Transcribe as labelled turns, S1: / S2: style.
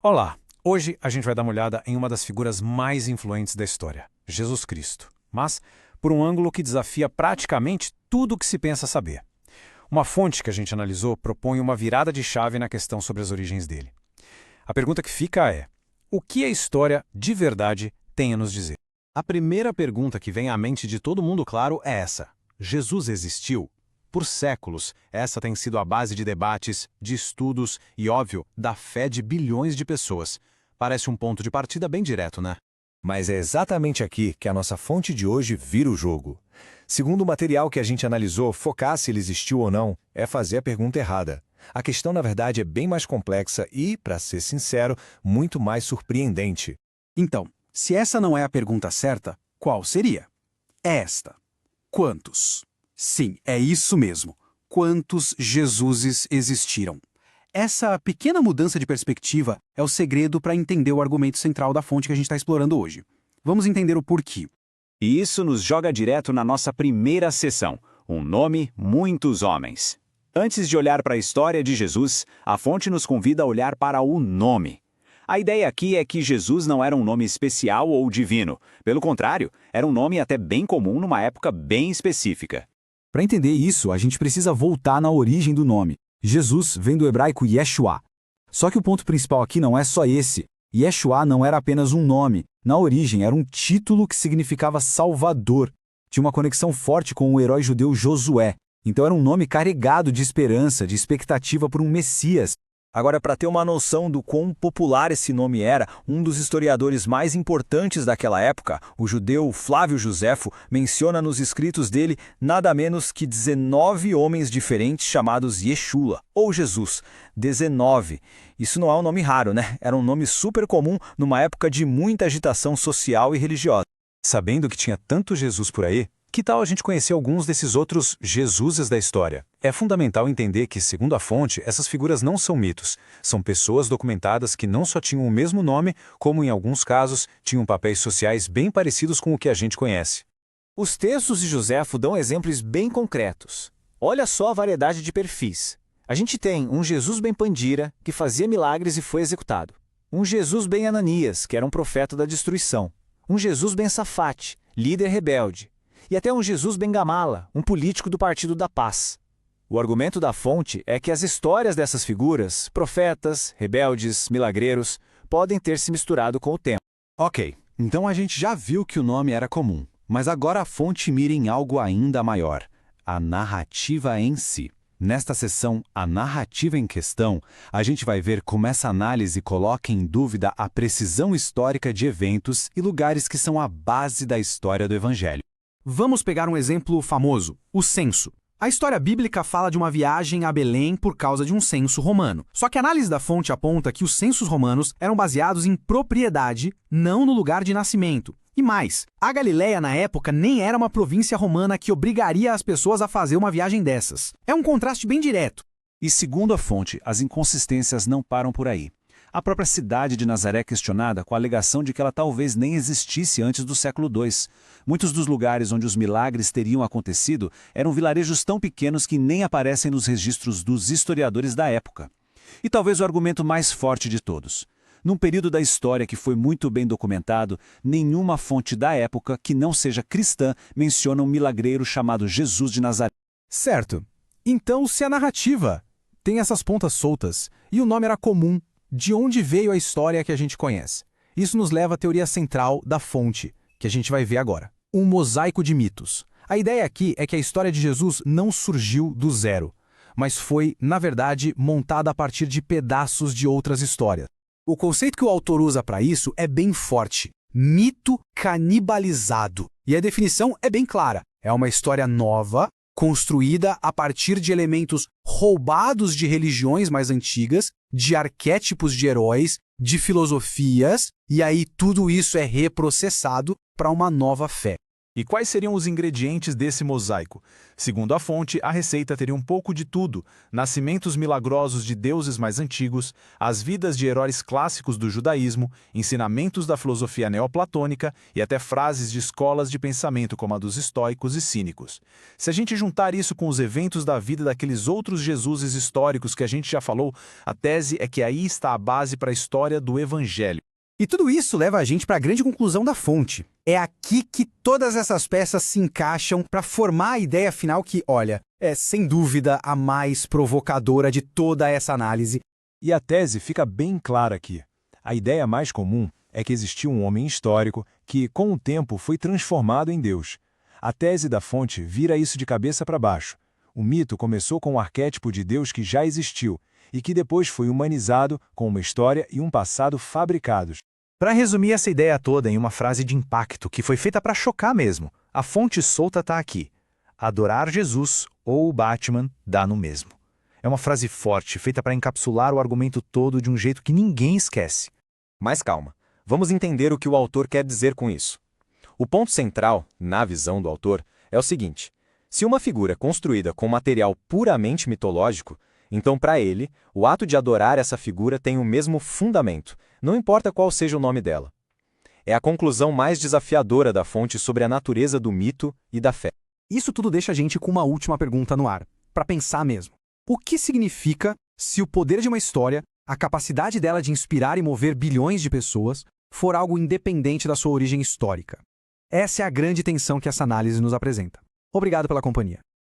S1: Olá! Hoje a gente vai dar uma olhada em uma das figuras mais influentes da história, Jesus Cristo, mas por um ângulo que desafia praticamente tudo o que se pensa saber. Uma fonte que a gente analisou propõe uma virada de chave na questão sobre as origens dele. A pergunta que fica é: o que a história, de verdade, tem a nos dizer?
S2: A primeira pergunta que vem à mente de todo mundo, claro, é essa: Jesus existiu? Por séculos, essa tem sido a base de debates, de estudos e, óbvio, da fé de bilhões de pessoas. Parece um ponto de partida bem direto, né?
S3: Mas é exatamente aqui que a nossa fonte de hoje vira o jogo. Segundo o material que a gente analisou, focar se ele existiu ou não é fazer a pergunta errada. A questão, na verdade, é bem mais complexa e, para ser sincero, muito mais surpreendente.
S4: Então, se essa não é a pergunta certa, qual seria? É esta: quantos? Sim, é isso mesmo. Quantos Jesuses existiram? Essa pequena mudança de perspectiva é o segredo para entender o argumento central da fonte que a gente está explorando hoje. Vamos entender o porquê.
S5: E isso nos joga direto na nossa primeira sessão: um nome, muitos homens. Antes de olhar para a história de Jesus, a fonte nos convida a olhar para o nome. A ideia aqui é que Jesus não era um nome especial ou divino. Pelo contrário, era um nome até bem comum numa época bem específica.
S6: Para entender isso, a gente precisa voltar na origem do nome. Jesus vem do hebraico Yeshua. Só que o ponto principal aqui não é só esse. Yeshua não era apenas um nome. Na origem, era um título que significava Salvador. Tinha uma conexão forte com o herói judeu Josué. Então era um nome carregado de esperança, de expectativa por um Messias.
S3: Agora, para ter uma noção do quão popular esse nome era, um dos historiadores mais importantes daquela época, o judeu Flávio Josefo, menciona nos escritos dele nada menos que 19 homens diferentes chamados Yeshua, ou Jesus. 19. Isso não é um nome raro, né? Era um nome super comum numa época de muita agitação social e religiosa.
S1: Sabendo que tinha tanto Jesus por aí, que tal a gente conhecer alguns desses outros Jesuses da história? É fundamental entender que, segundo a fonte, essas figuras não são mitos. São pessoas documentadas que não só tinham o mesmo nome, como em alguns casos, tinham papéis sociais bem parecidos com o que a gente conhece.
S7: Os textos de Josefo dão exemplos bem concretos. Olha só a variedade de perfis. A gente tem um Jesus ben Pandira, que fazia milagres e foi executado. Um Jesus ben Ananias, que era um profeta da destruição. Um Jesus ben Safate, líder rebelde. E até um Jesus ben Gamala, um político do Partido da Paz. O argumento da fonte é que as histórias dessas figuras, profetas, rebeldes, milagreiros, podem ter se misturado com o tempo.
S2: Ok, então a gente já viu que o nome era comum, mas agora a fonte mira em algo ainda maior: a narrativa em si. Nesta sessão, a narrativa em questão, a gente vai ver como essa análise coloca em dúvida a precisão histórica de eventos e lugares que são a base da história do Evangelho.
S4: Vamos pegar um exemplo famoso: o censo. A história bíblica fala de uma viagem a Belém por causa de um censo romano. Só que a análise da fonte aponta que os censos romanos eram baseados em propriedade, não no lugar de nascimento. E mais, a Galileia na época nem era uma província romana que obrigaria as pessoas a fazer uma viagem dessas. É um contraste bem direto.
S5: E segundo a fonte, as inconsistências não param por aí. A própria cidade de Nazaré é questionada com a alegação de que ela talvez nem existisse antes do século II. Muitos dos lugares onde os milagres teriam acontecido eram vilarejos tão pequenos que nem aparecem nos registros dos historiadores da época. E talvez o argumento mais forte de todos: num período da história que foi muito bem documentado, nenhuma fonte da época que não seja cristã menciona um milagreiro chamado Jesus de Nazaré.
S6: Certo. Então, se a narrativa tem essas pontas soltas e o nome era comum, de onde veio a história que a gente conhece? Isso nos leva à teoria central da fonte, que a gente vai ver agora: um mosaico de mitos. A ideia aqui é que a história de Jesus não surgiu do zero, mas foi, na verdade, montada a partir de pedaços de outras histórias. O conceito que o autor usa para isso é bem forte: mito canibalizado. E a definição é bem clara: é uma história nova, construída a partir de elementos roubados de religiões mais antigas, de arquétipos de heróis, de filosofias, e aí tudo isso é reprocessado para uma nova fé. E quais seriam os ingredientes desse mosaico? Segundo a fonte, a receita teria um pouco de tudo: nascimentos milagrosos de deuses mais antigos, as vidas de heróis clássicos do judaísmo, ensinamentos da filosofia neoplatônica e até frases de escolas de pensamento como a dos estoicos e cínicos. Se a gente juntar isso com os eventos da vida daqueles outros Jesuses históricos que a gente já falou, a tese é que aí está a base para a história do Evangelho.
S4: E tudo isso leva a gente para a grande conclusão da fonte. É aqui que todas essas peças se encaixam para formar a ideia final que, olha, é sem dúvida a mais provocadora de toda essa análise.
S5: E a tese fica bem clara aqui. A ideia mais comum é que existiu um homem histórico que, com o tempo, foi transformado em Deus. A tese da fonte vira isso de cabeça para baixo. O mito começou com um arquétipo de Deus que já existiu e que depois foi humanizado com uma história e um passado fabricados.
S2: Para resumir essa ideia toda em uma frase de impacto que foi feita para chocar mesmo, a fonte solta está aqui. Adorar Jesus ou o Batman dá no mesmo. É uma frase forte, feita para encapsular o argumento todo de um jeito que ninguém esquece.
S7: Mas calma, vamos entender o que o autor quer dizer com isso. O ponto central, na visão do autor, é o seguinte: se uma figura é construída com material puramente mitológico, então para ele, o ato de adorar essa figura tem o mesmo fundamento, não importa qual seja o nome dela. É a conclusão mais desafiadora da fonte sobre a natureza do mito e da fé.
S4: Isso tudo deixa a gente com uma última pergunta no ar, para pensar mesmo. O que significa se o poder de uma história, a capacidade dela de inspirar e mover bilhões de pessoas, for algo independente da sua origem histórica? Essa é a grande tensão que essa análise nos apresenta. Obrigado pela companhia.